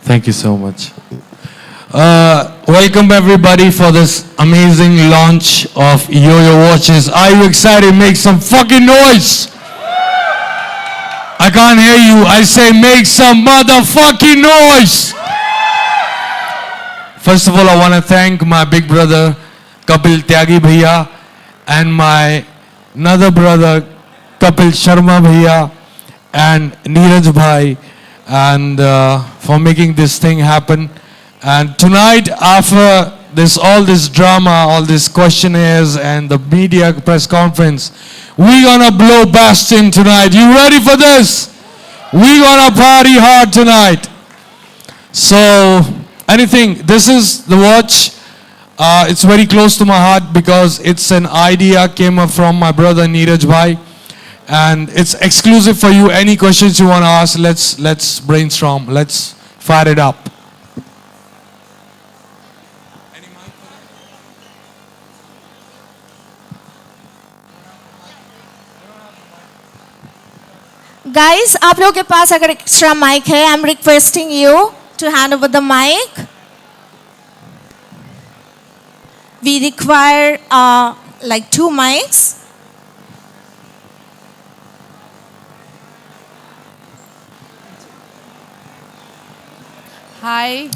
Thank you so much. Welcome everybody for this amazing launch of Yo-Yo watches. Are you excited? Make some fucking noise. I can't hear you. I say make some motherfucking noise. First of all, I want to thank my big brother Kapil Tyagi Bhaiya and my another brother Kapil Sharma Bhaiya and Neeraj Bhai and for making this thing happen. And tonight, after all this drama, all these questionnaires and the media press conference, we're gonna blow Bastion tonight. You ready for this? We're gonna party hard tonight. So, anything, this is the watch. It's very close to my heart because it's an idea came up from my brother Neeraj Bhai. And it's exclusive for you. Any questions you want to ask, let's brainstorm. Let's fire it up. Guys, आप लोगों के पास अगर extra mic है, I'm requesting you to hand over the mic. We require like 2 mics. Hi.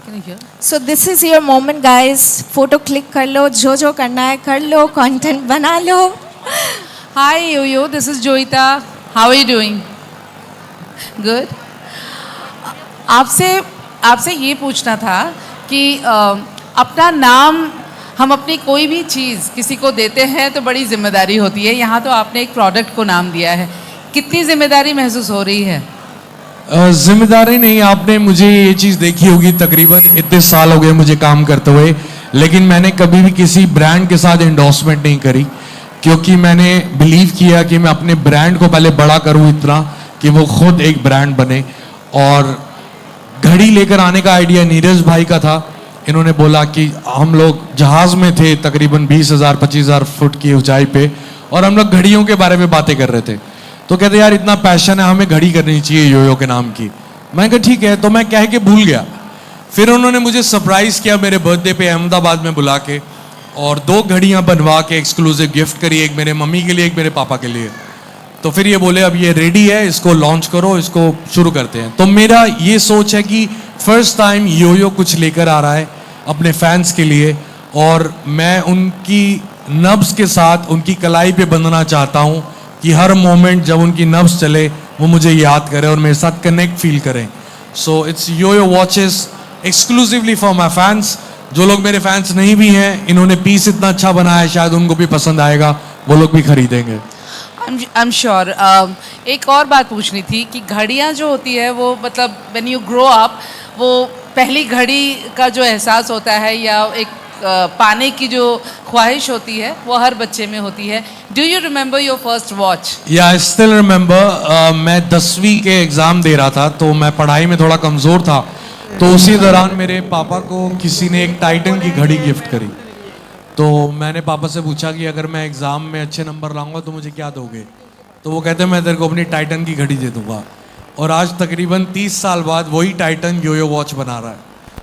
Can you hear? So this is your moment, guys. Photo click कर लो, जो करना है कर लो, content बना लो. Hi, Yo-Yo. This is Joita. How are you doing? Good. आपसे ये पूछना था कि अपना नाम हम अपनी कोई भी चीज़ किसी को देते हैं तो बड़ी जिम्मेदारी होती है. यहाँ तो आपने एक प्रोडक्ट को नाम दिया है. कितनी जिम्मेदारी महसूस हो रही है? जिम्मेदारी नहीं, आपने मुझे ये चीज़ देखी होगी. तकरीबन इतने साल हो गए मुझे काम करते हुए, लेकिन मैंने कभी भी किसी ब्रांड के साथ एंडोर्समेंट नहीं करी क्योंकि मैंने बिलीव किया कि मैं अपने ब्रांड को पहले बड़ा करूं इतना कि वो खुद एक ब्रांड बने. और घड़ी लेकर आने का आइडिया नीरज भाई का था. इन्होंने बोला कि हम लोग जहाज़ में थे तकरीबन 20,000-25,000 फुट की ऊंचाई पे और हम लोग घड़ियों के बारे में बातें कर रहे थे. तो कहते यार इतना पैशन है, हमें घड़ी करनी चाहिए योयो के नाम की. मैं कहा ठीक है. तो मैं कह के भूल गया. फिर उन्होंने मुझे सरप्राइज़ किया मेरे बर्थडे पे अहमदाबाद में बुला के और 2 घड़ियां बनवा के एक्सक्लूसिव गिफ्ट करी. एक मेरे मम्मी के लिए, एक मेरे पापा के लिए. तो फिर ये बोले अब ये रेडी है, इसको लॉन्च करो, इसको शुरू करते हैं. तो मेरा ये सोच है कि फर्स्ट टाइम योयो कुछ लेकर आ रहा है अपने फैंस के लिए और मैं उनकी नब्ज़ के साथ उनकी कलाई पे बंधना चाहता हूँ कि हर मोमेंट जब उनकी नब्ज़ चले वो मुझे याद करें और मेरे साथ कनेक्ट फील करें. So it's YoYo watches exclusively for my fans. जो लोग मेरे फैंस नहीं भी हैं, इन्होंने पीस इतना अच्छा बनाया है, शायद उनको भी पसंद आएगा, वो लोग भी खरीदेंगे. I'm sure. एक और बात पूछनी थी कि घड़ियाँ जो होती है वो मतलब when you grow up वो पहली घड़ी का जो एहसास होता है या एक पाने की जो ख्वाहिश होती है वो हर बच्चे में होती है. Do you remember your first watch? या आई स्टिल रिमेंबर. मैं 10वीं के एग्ज़ाम दे रहा था तो मैं पढ़ाई में थोड़ा कमज़ोर था. तो उसी दौरान मेरे पापा को किसी ने एक टाइटन की घड़ी गिफ्ट करी. तो मैंने पापा से पूछा कि अगर मैं एग्ज़ाम में अच्छे नंबर लाऊंगा तो मुझे क्या दोगे. तो वो कहते मैं तेरे को अपनी टाइटन की घड़ी दे दूंगा. और आज तकरीबन 30 साल बाद वही टाइटन योयो वॉच बना रहा है.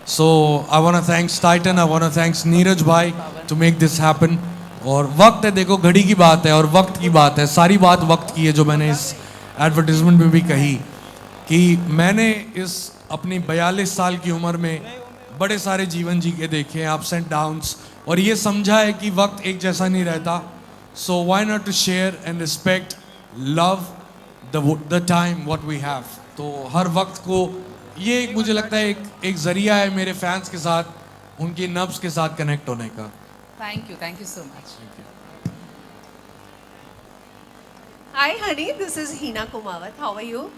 So I want to thanks Titan, I want to thanks Neeraj भाई टू मेक दिस हैपन. और वक्त है, देखो घड़ी की बात है और वक्त की बात है, सारी बात वक्त की है. जो मैंने इस एडवर्टीजमेंट में भी कही कि मैंने इस अपनी 42 साल की उम्र में बड़े सारे जीवन जी के देखे, अप्स एंड डाउन्स, और ये समझा है कि वक्त एक जैसा नहीं रहता. So why not to share and respect love the time what we have. तो हर वक्त को ये मुझे लगता है एक जरिया है मेरे फैंस के साथ, उनकी नब्ज के साथ कनेक्ट होने का. Thank you so much. Hi honey, this is Heena Kumawat. How are you?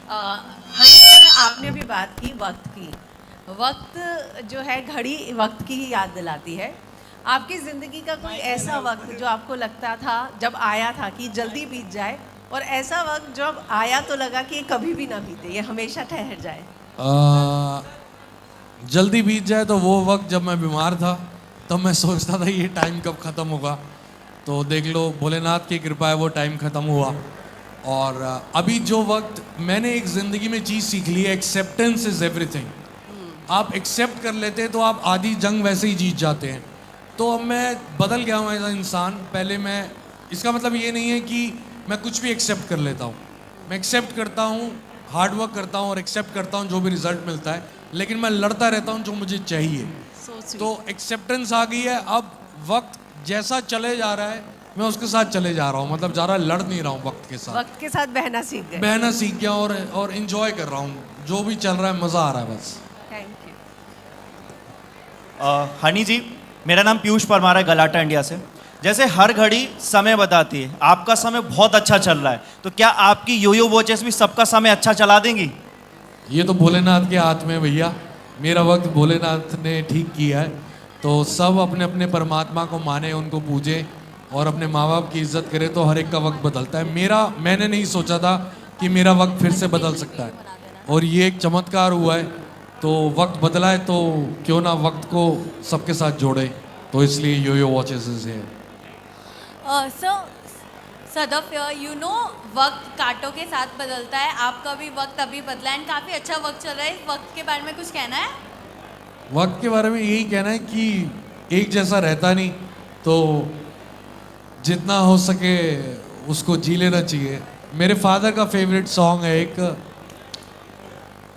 Honey, आपने अभी बात की वक्त की. वक्त जो है घड़ी वक्त की ही याद दिलाती है. आपकी ज़िंदगी का कोई ऐसा वक्त जो आपको लगता था जब आया था कि जल्दी बीत जाए और ऐसा वक्त जब आया तो लगा कि ये कभी भी ना बीते, ये हमेशा ठहर जाए? जल्दी बीत जाए तो वो वक्त जब मैं बीमार था तब मैं सोचता था ये टाइम कब ख़त्म होगा. तो देख लो भोलेनाथ की कृपा है वो टाइम ख़त्म हुआ. और अभी जो वक्त मैंने एक ज़िंदगी में चीज़ सीख ली है, एक्सेप्टेंस इज़ एवरीथिंग। आप एक्सेप्ट कर लेते हैं तो आप आधी जंग वैसे ही जीत जाते हैं। तो अब मैं बदल गया हूँ एज इंसान। पहले मैं, इसका मतलब ये नहीं है कि मैं कुछ भी एक्सेप्ट कर लेता हूँ। मैं एक्सेप्ट करता हूँ, हार्ड वर्क करता हूँ और एक्सेप्ट करता हूँ जो भी रिजल्ट मिलता है, लेकिन मैं लड़ता रहता हूँ जो मुझे चाहिए। तो एक्सेप्टेंस आ गई है। अब वक्त जैसा चले जा रहा है मैं उसके साथ चले जा रहा हूँ, मतलब ज़्यादा लड़ नहीं रहा हूँ वक्त के साथ। वक्त के साथ बहना सीख गए। बहना सीख गया और इन्जॉय कर रहा हूँ जो भी चल रहा है, मज़ा आ रहा है बस। Thank you. हनी जी, मेरा नाम पीयूष परमार है, गलाटा इंडिया से। जैसे हर घड़ी समय बताती है, आपका समय बहुत अच्छा चल रहा है, तो क्या आपकी योयो वॉचेस भी सबका समय अच्छा चला देंगी? ये तो भोलेनाथ के हाथ में भैया। मेरा वक्त भोलेनाथ ने ठीक किया है, तो सब अपने अपने परमात्मा को माने, उनको पूजे और अपने माँ बाप की इज्जत करे तो हर एक का वक्त बदलता है। मैंने नहीं सोचा था कि मेरा वक्त फिर से बदल सकता है, और ये एक चमत्कार हुआ है। तो वक्त बदला है तो क्यों ना वक्त को सबके साथ जोड़े, तो इसलिए योयो वॉचेस है। सो सदफ, यू नो वक्त कांटों के साथ बदलता है, आपका भी वक्त अभी बदला एंड काफ़ी अच्छा वक्त चल रहा है। इस वक्त के बारे में कुछ कहना है? वक्त के बारे में यही कहना है कि एक जैसा रहता नहीं, तो जितना हो सके उसको जी लेना चाहिए। मेरे फादर का फेवरेट सॉन्ग है एक,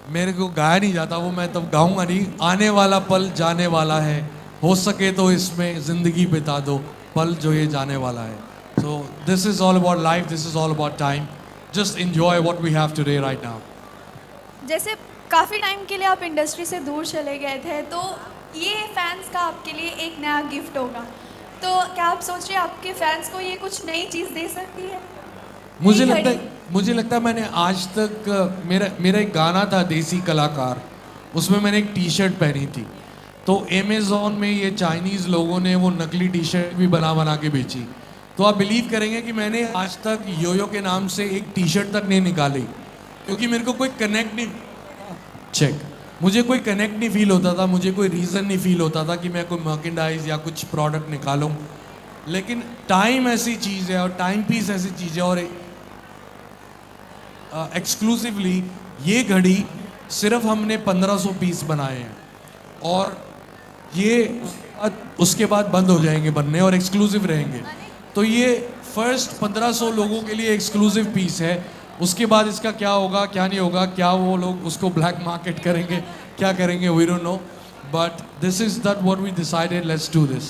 मेरे को गाया नहीं जाता वो, मैं तब गाऊंगा नहीं। आने वाला पल जाने वाला है, हो सके तो इसमें ज़िंदगी बिता दो, पल जो ये जाने वाला है। So this is all about life, this is all about time. Just enjoy what we have today right now. जैसे काफ़ी टाइम के लिए आप इंडस्ट्री से दूर चले गए थे, तो ये फैंस का आपके लिए एक नया गिफ्ट होगा, तो क्या आप सोच रहे हैं आपके फैंस को ये कुछ नई चीज़ दे सकती है? मुझे लगता है मैंने आज तक, मेरा एक गाना था देसी कलाकार, उसमें मैंने एक टी शर्ट पहनी थी। तो अमेज़ॉन में ये चाइनीज़ लोगों ने वो नकली टी शर्ट भी बना के बेची। तो आप बिलीव करेंगे कि मैंने आज तक योयो के नाम से एक टी शर्ट तक नहीं निकाली, क्योंकि मेरे को कोई कनेक्ट नहीं फील होता था, मुझे कोई रीज़न नहीं फील होता था कि मैं कोई मर्केंडाइज या कुछ प्रोडक्ट निकालूं। लेकिन टाइम ऐसी चीज़ है और टाइम पीस ऐसी चीज़ है, और एक्सक्लूसिवली ये घड़ी सिर्फ हमने 1500 पीस बनाए हैं, और ये उसके बाद बंद हो जाएंगे बनने और एक्सक्लूसिव रहेंगे। तो ये फर्स्ट 1500 लोगों के लिए एक्सक्लूसिव पीस है। उसके बाद इसका क्या होगा क्या नहीं होगा, क्या वो लोग उसको ब्लैक मार्केट करेंगे, क्या करेंगे, we don't know, but this is that what we decided, let's do this.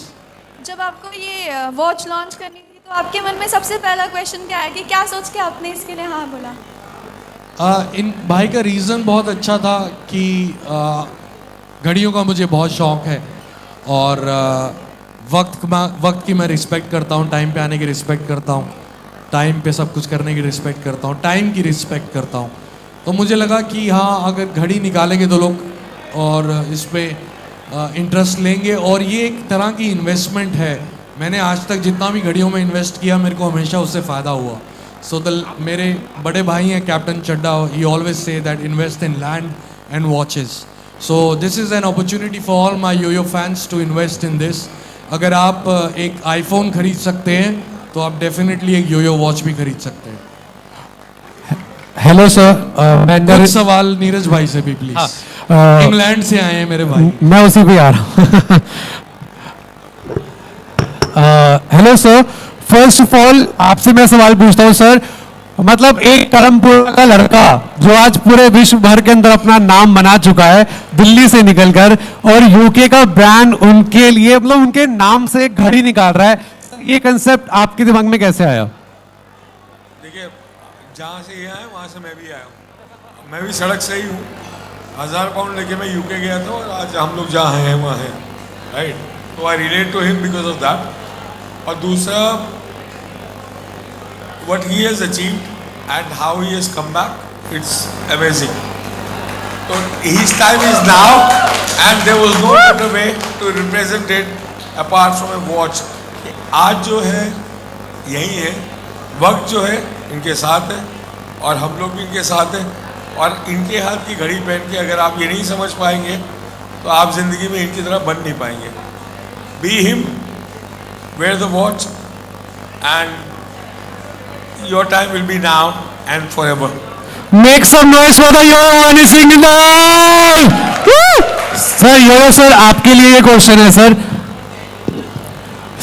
जब आपको ये वॉच लॉन्च करनी थी, तो आपके मन में सबसे पहला क्वेश्चन क्या है कि क्या सोच के आपने इसके लिए हाँ बोला? इन भाई का रीज़न बहुत अच्छा था कि घड़ियों का मुझे बहुत शौक़ है, और वक्त की मैं रिस्पेक्ट करता हूँ, टाइम पे आने की रिस्पेक्ट करता हूँ, टाइम पे सब कुछ करने की रिस्पेक्ट करता हूँ, टाइम की रिस्पेक्ट करता हूँ। तो मुझे लगा कि हाँ, अगर घड़ी निकालेंगे तो लोग और इस पर इंटरेस्ट लेंगे, और ये एक तरह की इन्वेस्टमेंट है। मैंने आज तक जितना भी घड़ियों में इन्वेस्ट किया, मेरे को हमेशा उससे फ़ायदा हुआ। सो मेरे बड़े भाई हैं captain Chadda, he always say that invest in land and watches. So this is an opportunity for all my YoYo fans to invest in this. अगर आप एक आईफोन खरीद सकते हैं तो आप डेफिनेटली एक योयो वॉच भी खरीद सकते हैं। हेलो सर, कुछ सवाल नीरज भाई से भी प्लीज। इंग्लैंड से आए हैं मेरे भाई। मैं उसी पे आ रहा हूँ। Hello sir, first of all आपसे मैं सवाल पूछता हूँ सर, मतलब एक करमपुरा का लड़का जो आज पूरे विश्व भर के अंदर अपना नाम बना चुका है दिल्ली से निकलकर, और यूके का ब्रांड उनके लिए, मतलब उनके नाम से एक घड़ी निकाल रहा है, ये कंसेप्ट आपके दिमाग में कैसे आया? देखिए, जहाँ से ये आए वहाँ से मैं भी आया हूँ, मैं भी सड़क से ही हूँ। 1000 पाउंड लेके मैं यूके गया था, और आज हम लोग जहाँ हैं वहाँ हैं, राइट। तो I relate to him because of that. और दूसरा, what he has achieved and how he has come back, it's amazing. So his time is now, and there was no better way to represent it apart from a watch. आज जो है यही है, वक्त जो है इनके साथ है, और हम लोग भी इनके साथ हैं, और इनके हाथ की घड़ी पहन के अगर आप ये नहीं समझ पाएंगे तो आप ज़िंदगी में इनकी तरह बन नहीं पाएंगे। Be him, wear the watch, and your time will be now and forever. Make some noise for the Yo Yo Honey Singh in the sir. Yo Yo sir, आपके लिए ये क्वेश्चन है सर।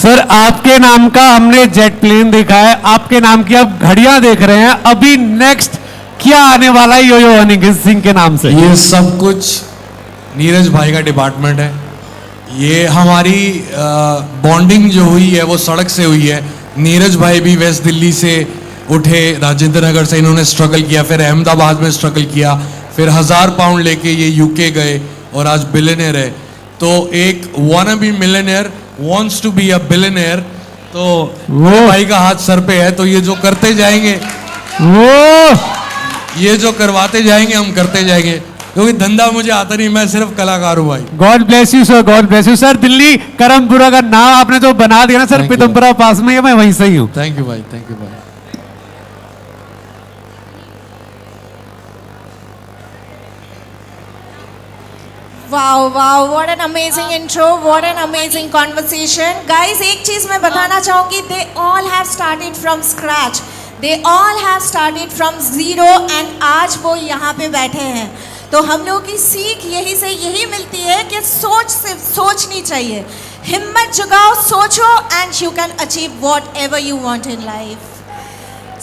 सर, आपके नाम का हमने जेट प्लेन देखा है, आपके नाम की अब घड़ियां देख रहे हैं, अभी नेक्स्ट क्या आने वाला है यो-यो हनी सिंह के नाम से? ये सब कुछ नीरज भाई का डिपार्टमेंट है। ये हमारी बॉन्डिंग जो हुई है वो सड़क से हुई है। नीरज भाई भी वेस्ट दिल्ली से उठे, राजेंद्र नगर से इन्होंने स्ट्रगल किया, फिर अहमदाबाद में स्ट्रगल किया, फिर 1000 पाउंड लेके ये यूके गए और आज बिलियनर है। तो एक wanna be millionaire wants to be a billionaire, तो वो भाई का हाथ सर पे है। तो ये जो करते जाएंगे, ये जो करवाते जाएंगे हम करते जाएंगे, क्योंकि धंधा मुझे आता नहीं, मैं सिर्फ कलाकार हूँ भाई। God bless you sir, God bless you sir. Delhi Karampura का नाम आपने जो बना दिया ना सर, Thank you. पीतमपुरा पास में है, मैं वहीं से ही हूँ। थैंक यू भाई, थैंक यू भाई। Wow, wow, what an amazing intro, what an amazing conversation. Guys, एक चीज मैं बताना चाहूंगी, they all have started from scratch. They all have started from zero and आज वो यहाँ पे बैठे हैं। तो हम लोगों की सीख यही से यही मिलती है कि सोच सिर्फ सोचनी चाहिए, हिम्मत जुगाओ, सोचो and you can achieve whatever you want in life.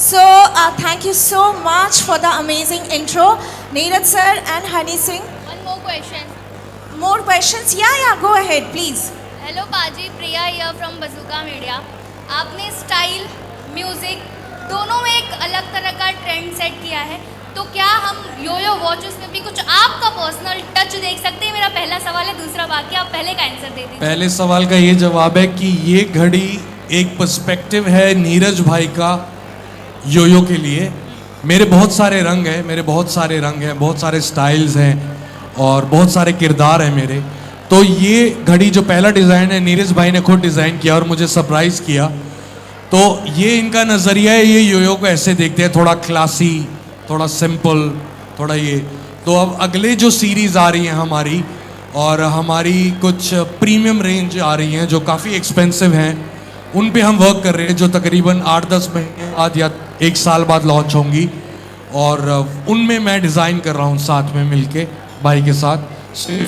So, thank you so much for the amazing intro, Neeraj sir and Honey Singh. One more question. More questions? Yeah, go ahead, please. Hello पाजी, प्रिया here from बजूका media. आपने style, music दोनों में एक अलग तरह का trend set किया है, तो क्या हम यो-यो वॉचेस में भी कुछ आपका पर्सनल टच देख सकते हैं? मेरा पहला सवाल है। दूसरा बाकी आप पहले का आंसर दे दीजिए। पहले सवाल का ये जवाब है कि ये घड़ी एक पर्सपेक्टिव है नीरज भाई का यो-यो के लिए। मेरे बहुत सारे रंग हैं, बहुत सारे स्टाइल्स हैं और बहुत सारे किरदार हैं मेरे। तो ये घड़ी जो पहला डिज़ाइन है नीरज भाई ने खुद डिज़ाइन किया और मुझे सरप्राइज़ किया। तो ये इनका नज़रिया है, ये यो-यो को ऐसे देखते हैं, थोड़ा क्लासी, थोड़ा सिंपल, थोड़ा ये। तो अब अगले जो सीरीज़ आ रही हैं हमारी, और हमारी कुछ प्रीमियम रेंज आ रही हैं जो काफ़ी एक्सपेंसिव हैं, उन पे हम वर्क कर रहे हैं, जो तकरीबन 8-10 महीने बाद या 1 साल बाद लॉन्च होंगी। और उनमें मैं डिज़ाइन कर रहा हूँ साथ में मिलके भाई के साथ।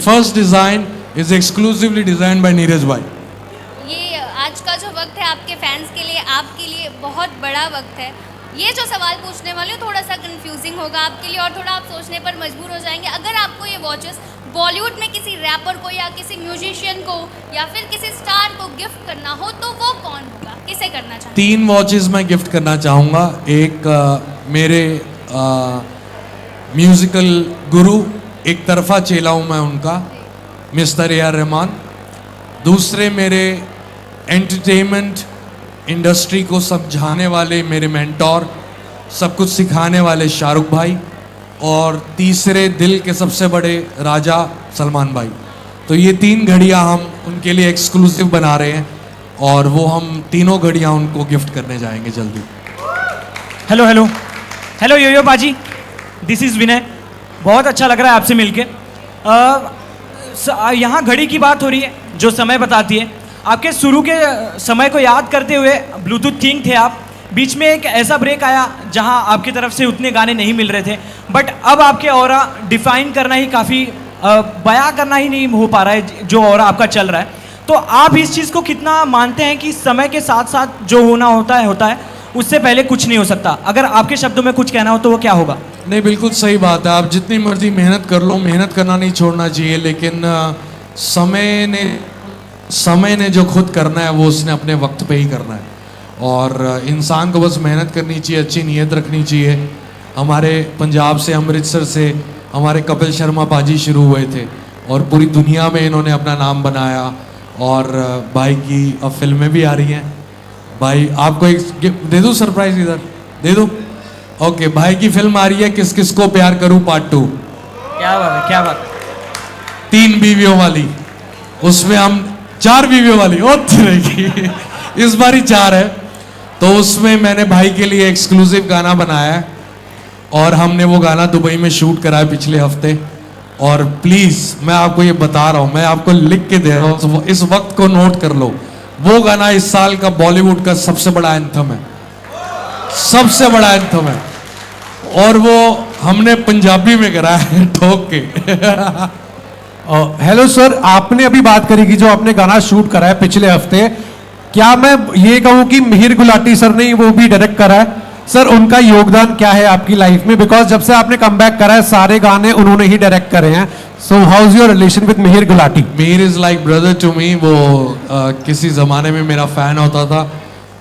First design is exclusively design by Neeraj भाई। ये आज का जो वक्त है आपके फैंस के लिए, आपके लिए बहुत बड़ा वक्त है। ये जो सवाल पूछने वाले हो थोड़ा सा कंफ्यूजिंग होगा आपके लिए और थोड़ा आप सोचने पर मजबूर हो जाएंगे। अगर आपको ये वॉचेस बॉलीवुड में किसी रैपर को या किसी म्यूजिशियन को या फिर किसी स्टार को गिफ्ट करना हो तो वो कौन होगा, किसे करना चाहेंगे? 3 वॉचेस मैं गिफ्ट करना चाहूँगा। एक मेरे म्यूज़िकल गुरु, एक तरफा चेला हूँ मैं उनका, मिस्टर ए आर रहमान। दूसरे मेरे एंटरटेनमेंट इंडस्ट्री को समझाने वाले मेरे मेंटोर, सब कुछ सिखाने वाले शाहरुख भाई। और तीसरे दिल के सबसे बड़े राजा सलमान भाई। तो ये 3 घड़ियाँ हम उनके लिए एक्सक्लूसिव बना रहे हैं और वो हम तीनों घड़ियाँ उनको गिफ्ट करने जाएंगे जल्दी। हेलो हेलो हेलो यो-यो पाजी, दिस इज़ विनय। बहुत अच्छा लग रहा है आपसे मिलके। यहाँ घड़ी की बात हो रही है जो समय बताती है। आपके शुरू के समय को याद करते हुए ब्लूटूथ किंग थे आप, बीच में एक ऐसा ब्रेक आया जहाँ आपकी तरफ से उतने गाने नहीं मिल रहे थे, बट अब आपके ऑरा डिफाइन करना ही काफ़ी बयां करना ही नहीं हो पा रहा है जो ऑरा आपका चल रहा है। तो आप इस चीज़ को कितना मानते हैं कि समय के साथ साथ जो होना होता है, उससे पहले कुछ नहीं हो सकता? अगर आपके शब्दों में कुछ कहना हो तो वो क्या होगा? नहीं, बिल्कुल सही बात है। आप जितनी मर्जी मेहनत कर लो, मेहनत करना नहीं छोड़ना चाहिए, लेकिन समय ने जो खुद करना है वो उसने अपने वक्त पे ही करना है। और इंसान को बस मेहनत करनी चाहिए, अच्छी नीयत रखनी चाहिए। हमारे पंजाब से, अमृतसर से हमारे कपिल शर्मा पाजी शुरू हुए थे और पूरी दुनिया में इन्होंने अपना नाम बनाया। और भाई की अब फिल्में भी आ रही हैं। भाई आपको एक गिफ्ट दे दूँ, सरप्राइज इधर दे दूँ? ओके, भाई की फिल्म आ रही है किस किस को प्यार करूँ पार्ट 2। क्या बात है, क्या बात। 3 बीवियों वाली, उसमें हम 4 बीवियों वाली रहेगी इस बार ही 4 है। तो उसमें मैंने भाई के लिए एक्सक्लूसिव गाना बनाया है और हमने वो गाना दुबई में शूट करा है पिछले हफ्ते। और प्लीज़ मैं आपको ये बता रहा हूँ, मैं आपको लिख के दे रहा हूँ, इस वक्त को नोट कर लो। वो गाना इस साल का बॉलीवुड का सबसे बड़ा एंथम है। सबसे बड़ा एंथम है, और वो हमने पंजाबी में करा है ठोक के। हेलो सर, आपने अभी बात करी कि जो आपने गाना शूट करा है पिछले हफ्ते, क्या मैं ये कहूँ कि मिहिर गुलाटी सर ने वो भी डायरेक्ट करा है? सर उनका योगदान क्या है आपकी लाइफ में? बिकॉज जब से आपने कमबैक करा है सारे गाने उन्होंने ही डायरेक्ट करे हैं। So how is your relation with Mihir Gulati? Mir is like brother to me. वो किसी ज़माने में मेरा फ़ैन होता था,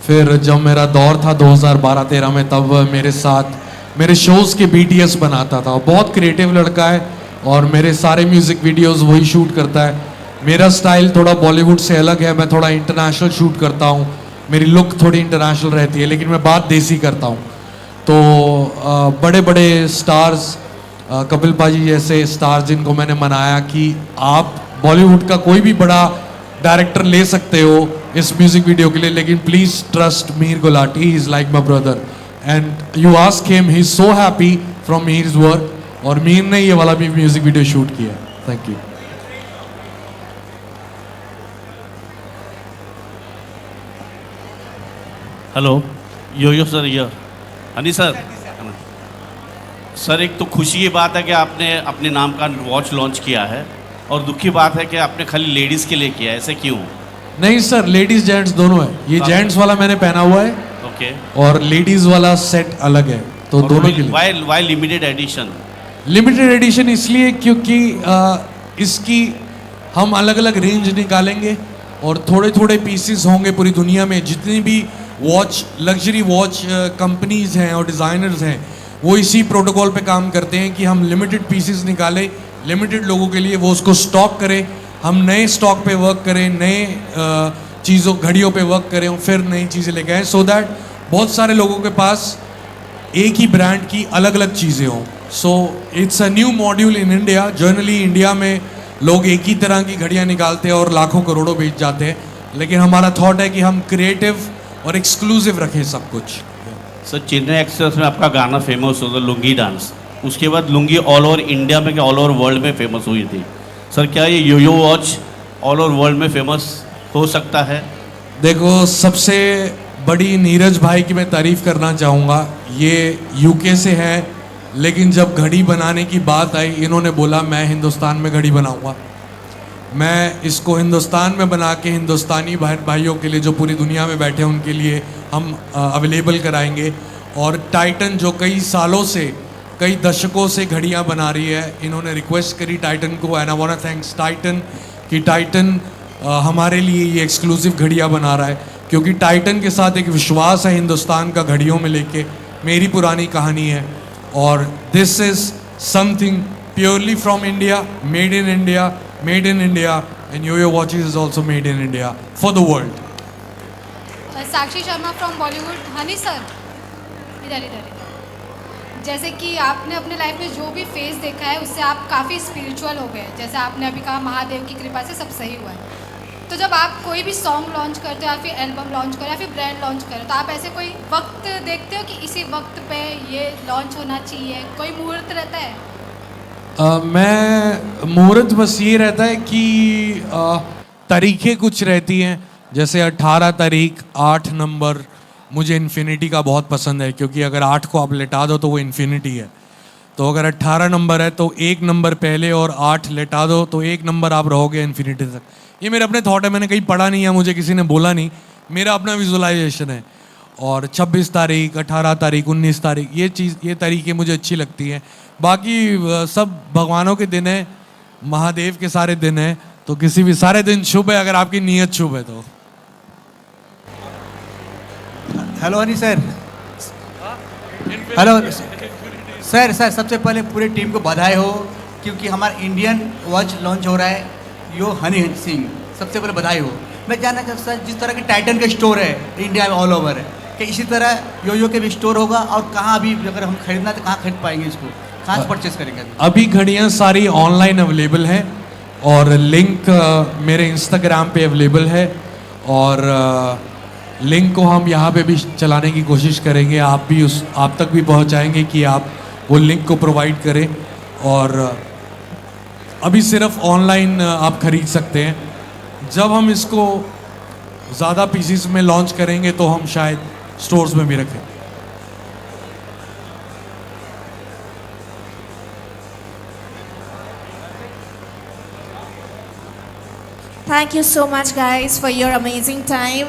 फिर जब मेरा दौर था 2012-13 में, तब मेरे साथ मेरे शोज़ के BTS बनाता था। बहुत क्रिएटिव लड़का है और मेरे सारे म्यूज़िक वीडियोस वही शूट करता है। मेरा स्टाइल थोड़ा बॉलीवुड से अलग है, मैं थोड़ा इंटरनेशनल शूट करता हूँ, मेरी लुक थोड़ी इंटरनेशनल रहती है, लेकिन मैं बात देसी करता हूँ। तो बड़े बड़े स्टार्स, कपिल पाजी जैसे स्टार्स जिनको मैंने मनाया कि आप बॉलीवुड का कोई भी बड़ा डायरेक्टर ले सकते हो इस म्यूजिक वीडियो के लिए, लेकिन please trust Mir Gulati, he is like my brother and you ask him, he is so happy from Mir's work. और मीर ने ये वाला भी म्यूजिक वीडियो शूट किया। Thank you. Hello yo sir, ये हनी सर। सर एक तो खुशी की बात है कि आपने अपने नाम का वॉच लॉन्च किया है, और दुख की बात है कि आपने खाली लेडीज़ के लिए किया है, ऐसे क्यों? नहीं सर, लेडीज जेंट्स दोनों है। ये जेंट्स वाला मैंने पहना हुआ है ओके, और लेडीज वाला सेट अलग है, तो दोनों के लिए। Why limited edition? Limited edition इसलिए क्योंकि इसकी हम अलग अलग रेंज निकालेंगे और थोड़े थोड़े पीसेस होंगे पूरी दुनिया में। जितनी भी वॉच, लग्जरी वॉच कंपनीज हैं और डिज़ाइनर्स हैं, वो इसी प्रोटोकॉल पे काम करते हैं कि हम लिमिटेड पीसेस निकालें लिमिटेड लोगों के लिए, वो उसको स्टॉक करें, हम नए स्टॉक पे वर्क करें, नए चीज़ों घड़ियों पे वर्क करें और फिर नई चीज़ें लेके आएँ, सो दैट बहुत सारे लोगों के पास एक ही ब्रांड की अलग अलग चीज़ें हों। So it's a new module in India. Generally India में लोग एक ही तरह की घड़ियाँ निकालते हैं और लाखों करोड़ों बेच जाते हैं, लेकिन हमारा थॉट है कि हम क्रिएटिव और एक्सक्लूसिव रखें सब कुछ। सर चेन्नई एक्सप्रेस में आपका गाना फेमस हुआ था लुंगी डांस, उसके बाद लुंगी ऑल ओवर इंडिया में, क्या ऑल ओवर वर्ल्ड में फेमस हुई थी? सर क्या ये यो वॉच ऑल ओवर वर्ल्ड में फेमस हो सकता है? देखो, सबसे बड़ी नीरज भाई की मैं तारीफ़ करना चाहूँगा। ये यूके से है, लेकिन जब घड़ी बनाने की बात आई, इन्होंने बोला मैं हिंदुस्तान में घड़ी बनाऊँगा, मैं इसको हिंदुस्तान में बना के हिंदुस्तानी भाइयों के लिए जो पूरी दुनिया में बैठे हैं उनके लिए हम अवेलेबल कराएंगे। और टाइटन जो कई सालों से, कई दशकों से घड़ियाँ बना रही है, इन्होंने रिक्वेस्ट करी टाइटन को, and I want to thanks Titan कि टाइटन हमारे लिए ये एक्सक्लूसिव घड़ियाँ बना रहा है, क्योंकि टाइटन के साथ एक विश्वास है हिंदुस्तान का घड़ियों में लेके। मेरी पुरानी कहानी है और this is something purely from India, made in India, made in India, and Yo-Yo watches is also made in India for the world. Sakshi Sharma from Bollywood. Honey sir, इधर इधर। जैसे कि आपने अपने लाइफ में जो भी फेस देखा है उससे आप काफ़ी स्पिरिचुअल हो गए, जैसे आपने अभी कहा महादेव की कृपा से सब सही हुआ है। तो जब आप कोई भी सॉन्ग लॉन्च करते हो या फिर एल्बम लॉन्च करो या फिर ब्रांड लॉन्च करो, तो आप ऐसे कोई वक्त देखते हो कि इसी वक्त पे ये लॉन्च होना चाहिए, कोई मुहूर्त रहता है? मैं मुहूर्त बस ये रहता है कि तारीखें कुछ रहती हैं, जैसे 18 तारीख 8 नंबर मुझे इन्फिनिटी का बहुत पसंद है, क्योंकि अगर 8 को आप लेटा दो तो वो इन्फिनिटी है। तो अगर 18 नंबर है तो 1 नंबर पहले और 8 लेटा दो तो 1 नंबर आप रहोगे इन्फिनिटी तक। ये मेरे अपने थॉट है, मैंने कहीं पढ़ा नहीं है, मुझे किसी ने बोला नहीं, मेरा अपना विजुअलाइजेशन है। और 26 तारीख, 18 तारीख, 19 तारीख, ये तारीखें मुझे अच्छी लगती हैं। बाकी सब भगवानों के दिन है, महादेव के सारे दिन है, तो किसी भी सारे दिन शुभ है अगर आपकी नीयत शुभ है तो। Hello Honey sir. Hello sir. सबसे पहले पूरी टीम को बधाई हो, क्योंकि हमारा इंडियन वॉच लॉन्च हो रहा है, यो हनी सिंह, सबसे पहले बधाई हो। मैं जानना चाहता सर, जिस तरह के टाइटन के स्टोर है इंडिया में ऑल ओवर है, कि इसी तरह यो के भी स्टोर होगा, और कहाँ अभी अगर हम खरीदना तो कहाँ खरीद पाएंगे इसको, कहाँ से परचेस करेंगे? अभी घड़ियाँ सारी ऑनलाइन अवेलेबल हैं और लिंक मेरे इंस्टाग्राम पे अवेलेबल है, और लिंक को हम यहाँ पे भी चलाने की कोशिश करेंगे, आप तक भी पहुँचाएंगे कि आप वो लिंक को प्रोवाइड करें। और अभी सिर्फ ऑनलाइन आप खरीद सकते हैं। जब हम इसको ज़्यादा पीसीस में लॉन्च करेंगे तो हम शायद स्टोर्स में भी रखें। Thank you so much, guys, for your amazing time.